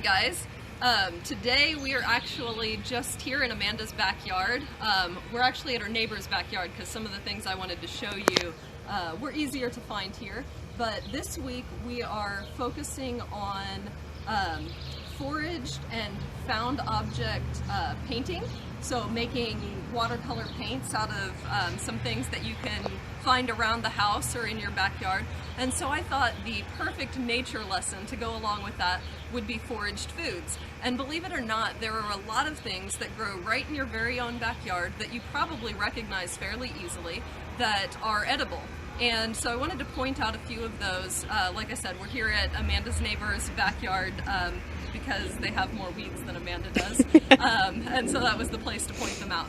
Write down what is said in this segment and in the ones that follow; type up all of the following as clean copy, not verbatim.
guys. Today we are actually just here in Amanda's backyard. We're actually at our neighbor's backyard because some of the things I wanted to show you were easier to find here. But this week we are focusing on foraged and found object painting. So making watercolor paints out of some things that you can find around the house or in your backyard. And so I thought the perfect nature lesson to go along with that would be foraged foods. And believe it or not, there are a lot of things that grow right in your very own backyard that you probably recognize fairly easily that are edible. And so I wanted to point out a few of those. Like I said, we're here at Amanda's neighbor's backyard because they have more weeds than Amanda does. And so that was the place to point them out.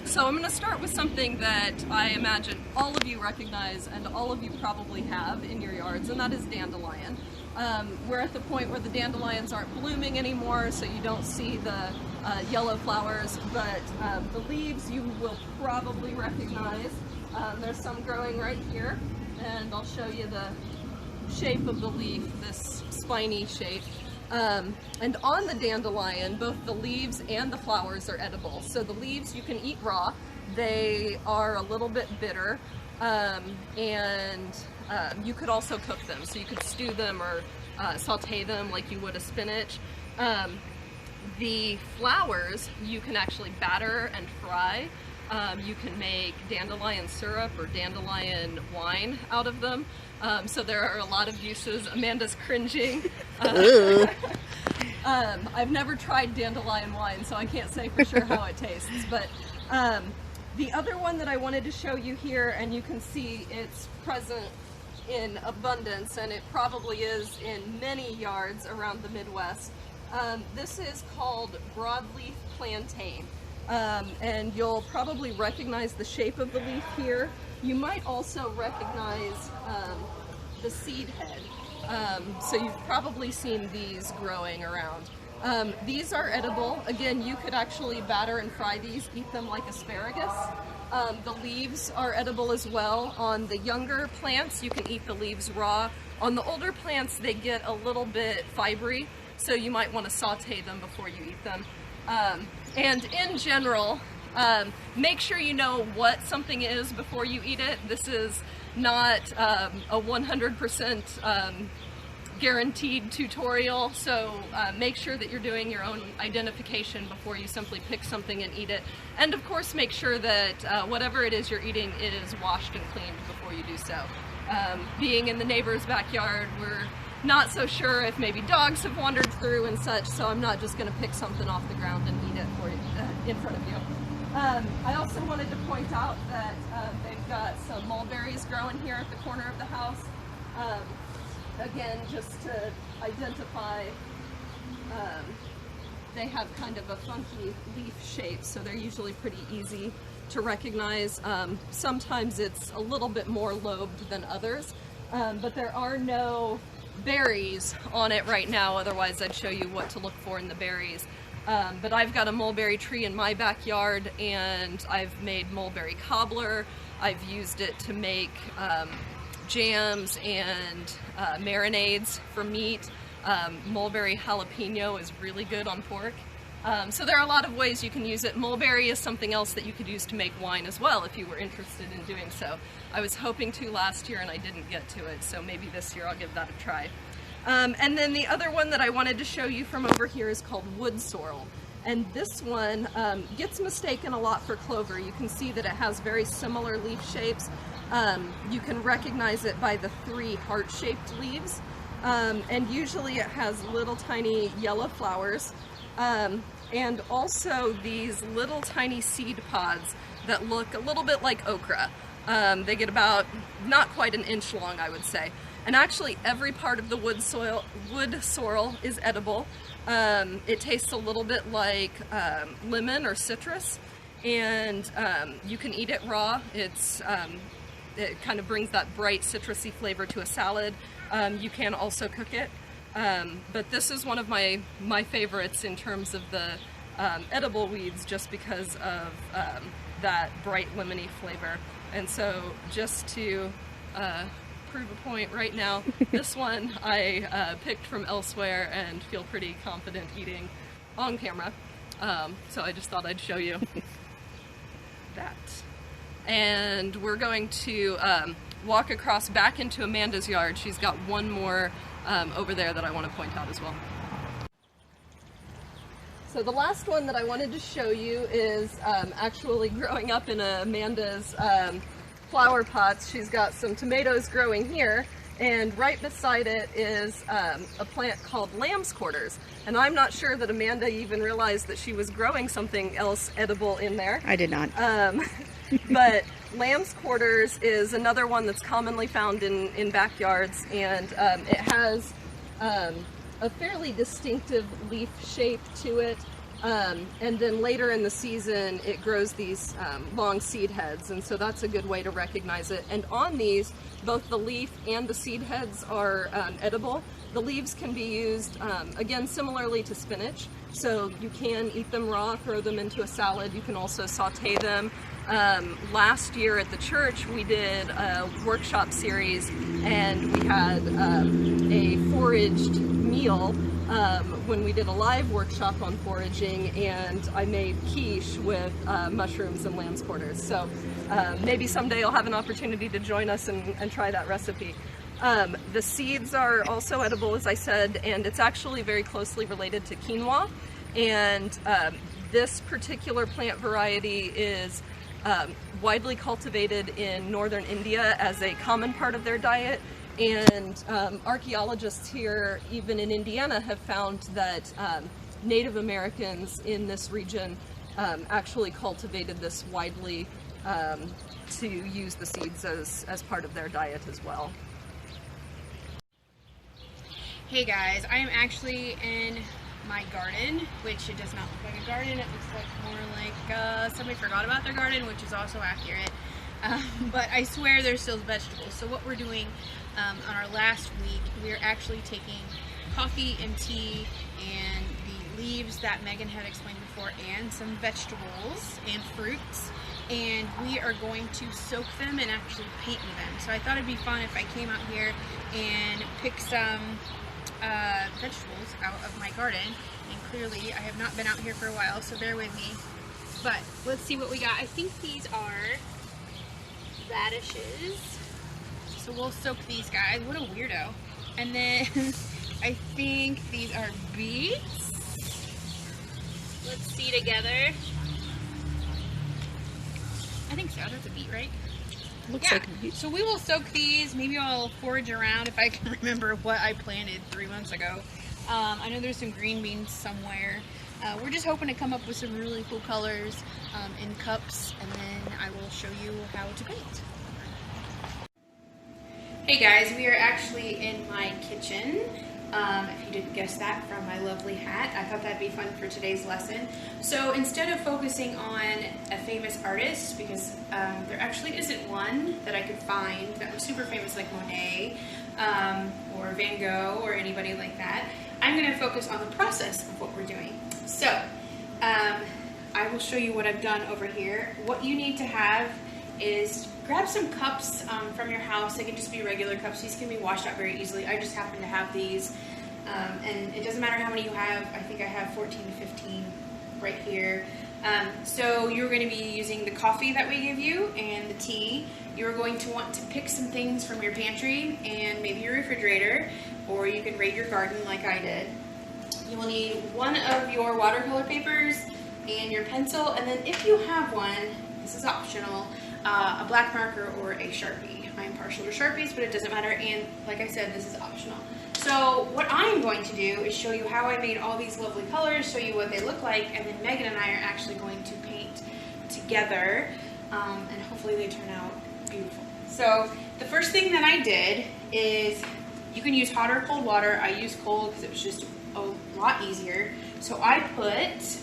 So I'm going to start with something that I imagine all of you recognize and all of you probably have in your yards, and that is dandelion. We're at the point where the dandelions aren't blooming anymore, so you don't see the yellow flowers, but the leaves you will probably recognize. There's some growing right here, and I'll show you the shape of the leaf, this spiny shape. And on the dandelion, both the leaves and the flowers are edible. So the leaves you can eat raw. They are a little bit bitter, and you could also cook them. So you could stew them or saute them like you would a spinach. The flowers you can actually batter and fry. You can make dandelion syrup or dandelion wine out of them. So there are a lot of uses. Amanda's cringing. I've never tried dandelion wine, so I can't say for sure how it tastes. But the other one that I wanted to show you here, and you can see it's present in abundance, and it probably is in many yards around the Midwest. This is called broadleaf plantain. And you'll probably recognize the shape of the leaf here. You might also recognize the seed head. So you've probably seen these growing around. These are edible. Again, you could actually batter and fry these, eat them like asparagus. The leaves are edible as well. On the younger plants, you can eat the leaves raw. On the older plants, they get a little bit fibery, so you might want to saute them before you eat them. And in general, make sure you know what something is before you eat it. This is not a 100% guaranteed tutorial, so make sure that you're doing your own identification before you simply pick something and eat it. And of course, make sure that whatever it is you're eating is washed and cleaned before you do so. Being in the neighbor's backyard, we're not so sure if maybe dogs have wandered through and such, so I'm not just going to pick something off the ground and eat it for you, in front of you. I also wanted to point out that they've got some mulberries growing here at the corner of the house. Again, just to identify, they have kind of a funky leaf shape, so they're usually pretty easy to recognize. Sometimes it's a little bit more lobed than others, but there are no berries on it right now, otherwise I'd show you what to look for in the berries. But I've got a mulberry tree in my backyard, and I've made mulberry cobbler. I've used it to make jams and marinades for meat. Mulberry jalapeno is really good on pork. So there are a lot of ways you can use it. Mulberry is something else that you could use to make wine as well if you were interested in doing so. I was hoping to last year and I didn't get to it, so maybe this year I'll give that a try. And then the other one that I wanted to show you from over here is called wood sorrel. And this one gets mistaken a lot for clover. You can see that it has very similar leaf shapes. You can recognize it by the 3 heart-shaped leaves. And usually it has little tiny yellow flowers. And also these little tiny seed pods that look a little bit like okra. They get about not quite an inch long, I would say. And actually every part of the wood sorrel is edible. It tastes a little bit like lemon or citrus, and you can eat it raw. It kind of brings that bright citrusy flavor to a salad. You can also cook it. But this is one of my favorites in terms of the edible weeds, just because of that bright lemony flavor. And so just to prove a point right now. This one I picked from elsewhere and feel pretty confident eating on camera. So I just thought I'd show you that. And we're going to walk across back into Amanda's yard. She's got one more over there that I want to point out as well. So the last one that I wanted to show you is actually growing up in Amanda's flower pots. She's got some tomatoes growing here, and right beside it is a plant called lamb's quarters. And I'm not sure that Amanda even realized that she was growing something else edible in there. I did not. But lamb's quarters is another one that's commonly found in backyards, and it has a fairly distinctive leaf shape to it, and then later in the season it grows these long seed heads, and so that's a good way to recognize it. And on these, both the leaf and the seed heads are edible. The leaves can be used, again, similarly to spinach, so you can eat them raw, throw them into a salad. You can also saute them. Last year at the church we did a workshop series, and we had a foraged meal when we did a live workshop on foraging, and I made quiche with mushrooms and lamb's quarters. So maybe someday you'll have an opportunity to join us and try that recipe. The seeds are also edible, as I said, and it's actually very closely related to quinoa. And this particular plant variety is widely cultivated in northern India as a common part of their diet. And archaeologists here, even in Indiana, have found that Native Americans in this region actually cultivated this widely to use the seeds as part of their diet as well. Hey guys, I am actually in my garden, which it does not look like a garden. It looks like more like somebody forgot about their garden, which is also accurate. But I swear there's still vegetables. So what we're doing on our last week, we're actually taking coffee and tea and the leaves that Megan had explained before, and some vegetables and fruits, and we are going to soak them and actually paint with them. So I thought it'd be fun if I came out here and picked some vegetables out of my garden. And clearly I have not been out here for a while, so bear with me. But let's see what we got. I think these are radishes. So we'll soak these guys. What a weirdo. And then I think these are beets. Let's see together. I think so. That's a beet, right? Looks like a beet. So we will soak these. Maybe I'll forage around if I can remember what I planted 3 months ago. I know there's some green beans somewhere. We're just hoping to come up with some really cool colors in cups, and then I will show you how to paint. Hey guys, we are actually in my kitchen. If you didn't guess that from my lovely hat, I thought that'd be fun for today's lesson. So instead of focusing on a famous artist, because there actually isn't one that I could find that was super famous like Monet or Van Gogh or anybody like that, I'm going to focus on the process of what we're doing. So I will show you what I've done over here. What you need to have is grab some cups from your house. They can just be regular cups. These can be washed out very easily. I just happen to have these, and it doesn't matter how many you have. I think I have 14 to 15 right here. So you're going to be using the coffee that we give you and the tea. You're going to want to pick some things from your pantry and maybe your refrigerator, or you can raid your garden like I did. You will need one of your watercolor papers and your pencil, and then if you have one, this is optional, a black marker or a Sharpie. I'm partial to Sharpies, but it doesn't matter, and like I said, this is optional. So what I'm going to do is show you how I made all these lovely colors, show you what they look like, and then Megan and I are actually going to paint together, and hopefully they turn out beautiful. So the first thing that I did is, you can use hot or cold water. I used cold because it was just a lot easier. So I put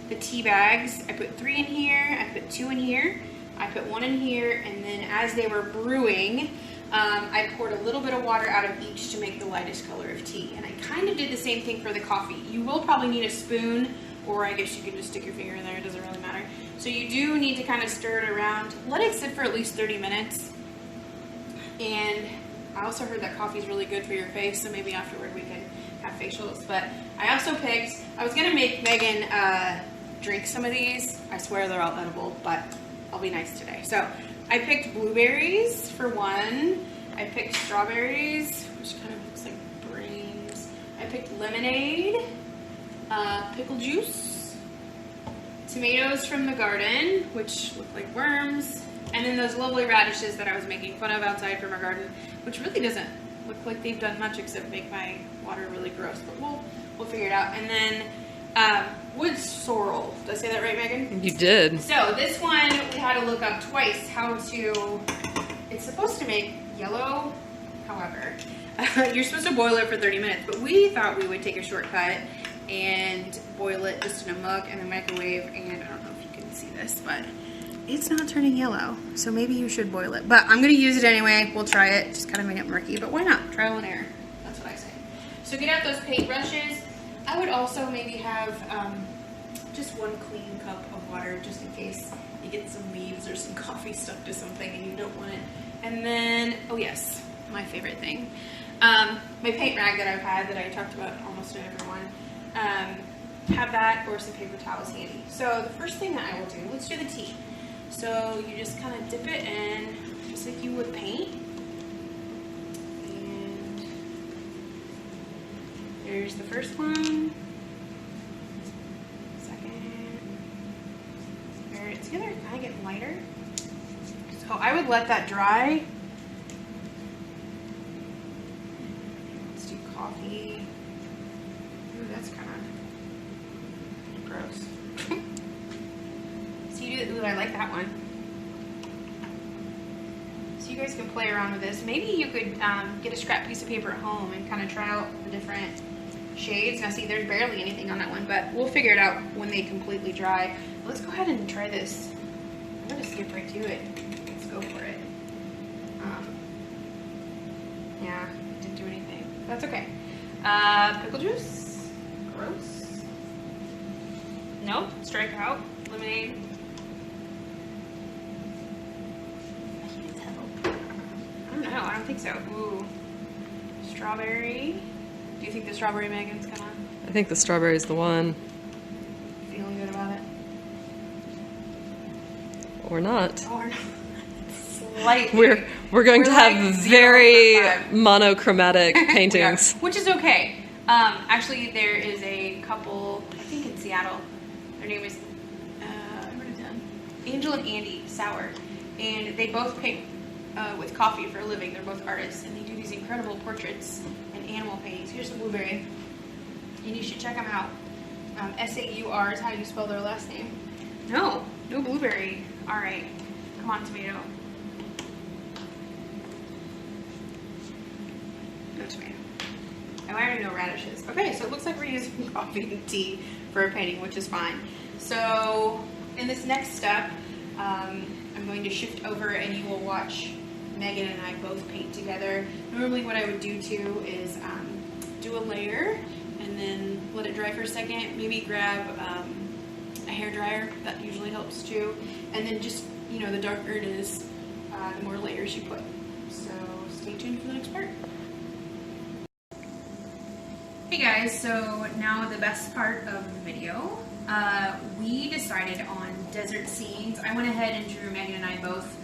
the tea bags, I put 3 in here, I put 2 in here, I put 1 in here, and then as they were brewing, I poured a little bit of water out of each to make the lightest color of tea. And I kind of did the same thing for the coffee. You will probably need a spoon, or I guess you can just stick your finger in there, it doesn't really matter. So you do need to kind of stir it around, let it sit for at least 30 minutes. And I also heard that coffee is really good for your face, so maybe afterward we can have facials. But I also picked, I was going to make Megan drink some of these. I swear they're all edible, but I'll be nice today. So I picked blueberries for one. I picked strawberries, which kind of looks like brains. I picked lemonade, pickle juice, tomatoes from the garden, which look like worms, and then those lovely radishes that I was making fun of outside from our garden, which really doesn't look like they've done much except make my water really gross, but we'll figure it out. And then wood sorrel. Did I say that right, Megan? You did. So this one we had to look up twice how to, it's supposed to make yellow, however, you're supposed to boil it for 30 minutes, but we thought we would take a shortcut and boil it just in a mug in the microwave, and I don't know if you can see this, but it's not turning yellow, so maybe you should boil it. But I'm going to use it anyway. We'll try it. Just kind of made it murky, but why not? Trial and error. That's what I say. So get out those paintbrushes. I would also maybe have just one clean cup of water just in case you get some leaves or some coffee stuck to something and you don't want it. And then, oh yes, my favorite thing. My paint rag that I've had that I talked about almost to everyone. Have that or some paper towels handy. So the first thing that I will do, let's do the tea. So you just kind of dip it in, just like you would paint. And there's the first one. Second. Pair it together, kind of getting lighter. So I would let that dry. Let's do coffee. Ooh, that's kind of gross. So you do, ooh, I like that one. So you guys can play around with this. Maybe you could get a scrap piece of paper at home and kind of try out the different shades. Now see, there's barely anything on that one, but we'll figure it out when they completely dry. Let's go ahead and try this. I'm gonna skip right to it. Let's go for it. Yeah, didn't do anything. That's okay. Pickle juice. Gross. Nope. Strike out. Lemonade. I can't tell. I don't know. I don't think so. Ooh. Strawberry. Do you think the strawberry, Megan's gonna? I think the strawberry is the one. Feeling good about it? Or not. Or not. Slightly. We're going to like have 0 very out of 5. monochromatic paintings. Which is okay. Actually, there is a couple, I think in Seattle. Their name is Angel and Andy Sauer, and they both paint with coffee for a living. They're both artists, and they do these incredible portraits and animal paintings. Here's the blueberry, and you should check them out. S-A-U-R is how you spell their last name. No blueberry. All right, come on, tomato. No tomato. Oh, I already know radishes. Okay, so it looks like we're using coffee and tea for a painting, which is fine. So in this next step, I'm going to shift over and you will watch Megan and I both paint together. Normally what I would do too is do a layer and then let it dry for a second. Maybe grab a hair dryer. That usually helps too. And then just, you know, the darker it is, the more layers you put. So stay tuned for the next part. Hey guys, so now the best part of the video. We decided on desert scenes. I went ahead and drew, Megan and I both,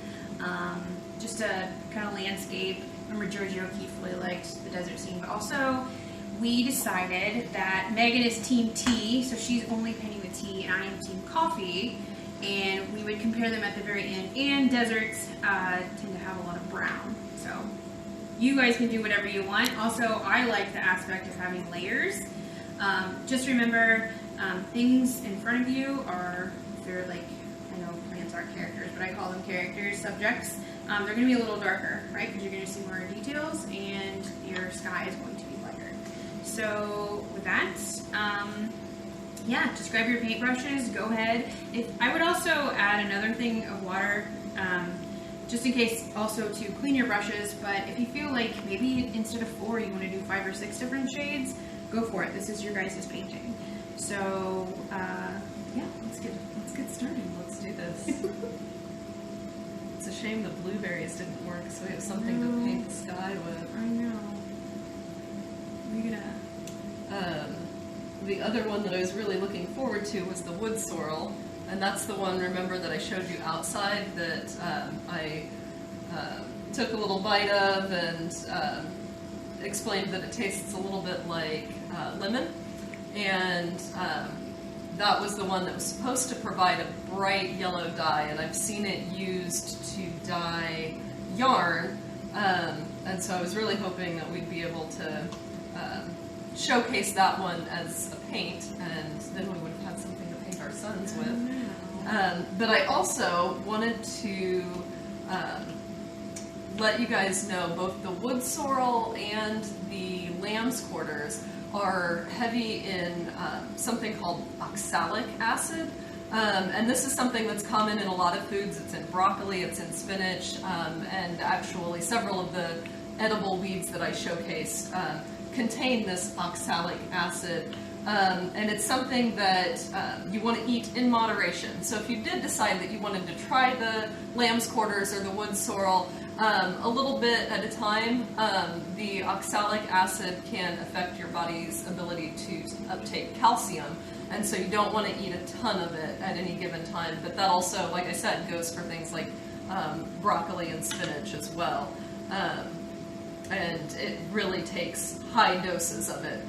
just a kind of landscape. Remember Georgia O'Keeffe really liked the desert scene, but also we decided that Megan is team tea, so she's only painting the tea, and I am team coffee, and we would compare them at the very end. And deserts tend to have a lot of brown, so you guys can do whatever you want. Also, I like the aspect of having layers. Just remember, things in front of you are, if they're like, I know plants aren't characters, but I call them characters, subjects. They're going to be a little darker, right? Because you're going to see more details, and your sky is going to be lighter. So with that, yeah, just grab your paintbrushes, go ahead. I would also add another thing of water, just in case also to clean your brushes, but if you feel like maybe instead of 4 you want to do 5 or 6 different shades, go for it. This is your guys' painting. So yeah, let's get started. Let's do this. It's a shame the blueberries didn't work, so we have something to paint the sky with. the other one that I was really looking forward to was the wood sorrel, and that's the one, remember, that I showed you outside that I took a little bite of and explained that it tastes a little bit like lemon, and that was the one that was supposed to provide a bright yellow dye, and I've seen it used to dye yarn, and so I was really hoping that we'd be able to showcase that one as a paint, and then we would have had something to paint our sons with. But I also wanted to let you guys know both the wood sorrel and the lamb's quarters are heavy in something called oxalic acid. And this is something that's common in a lot of foods. It's in broccoli, it's in spinach, and actually several of the edible weeds that I showcased contain this oxalic acid. And it's something that you want to eat in moderation. So if you did decide that you wanted to try the lamb's quarters or the wood sorrel a little bit at a time, the oxalic acid can affect your body's ability to uptake calcium. And so you don't want to eat a ton of it at any given time. But that also, like I said, goes for things like broccoli and spinach as well. And it really takes high doses of it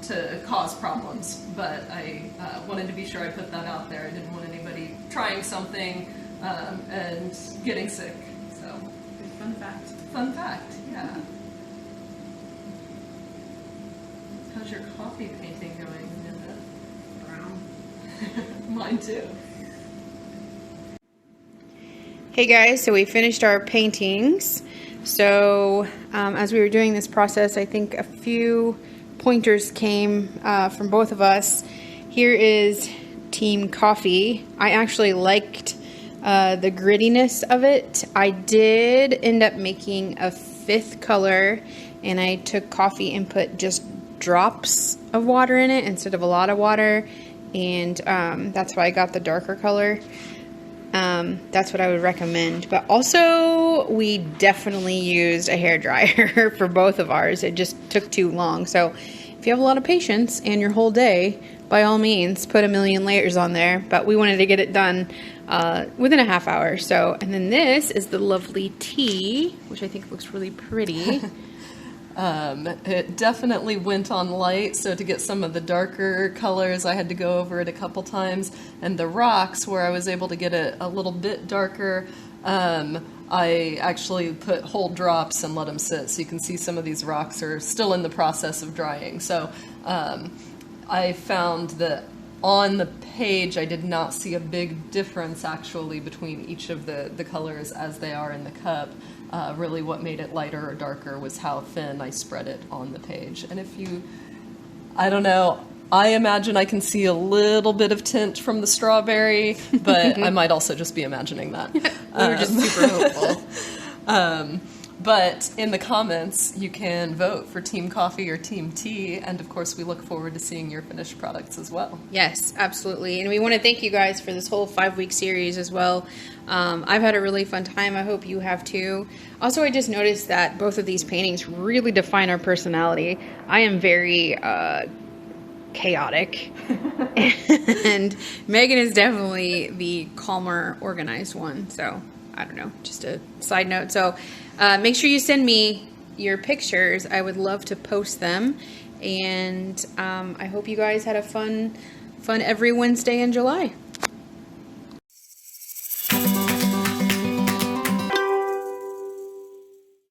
to cause problems. But I wanted to be sure I put that out there. I didn't want anybody trying something and getting sick. So, Fun fact. Fun fact, yeah. How's your coffee painting going, Amanda? Brown. Mine too. Hey guys, so we finished our paintings. So as we were doing this process, I think a few pointers came from both of us. Here is Team Coffee. I actually liked the grittiness of it. I did end up making a fifth color, and I took coffee and put just drops of water in it instead of a lot of water, and that's why I got the darker color. That's what I would recommend. But also, we definitely used a hairdryer for both of ours. It just took too long. So if you have a lot of patience and your whole day, by all means, put a million layers on there. But we wanted to get it done within a half hour. So, and then this is the lovely tea, which I think looks really pretty. It definitely went on light, so to get some of the darker colors, I had to go over it a couple times. And the rocks, where I was able to get it a little bit darker, I actually put whole drops and let them sit. So you can see some of these rocks are still in the process of drying. So I found that on the page, I did not see a big difference actually between each of the colors as they are in the cup. Really what made it lighter or darker was how thin I spread it on the page. And if you, I don't know, I imagine I can see a little bit of tint from the strawberry, but I might also just be imagining that. We were just super hopeful. But in the comments, you can vote for Team Coffee or Team Tea, and of course we look forward to seeing your finished products as well. Yes, absolutely. And we want to thank you guys for this whole 5-week series as well. I've had a really fun time. I hope you have too. Also, I just noticed that both of these paintings really define our personality. I am very chaotic, and Megan is definitely the calmer, organized one. So I don't know, just a side note. So make sure you send me your pictures. I would love to post them. And I hope you guys had a fun every Wednesday in July.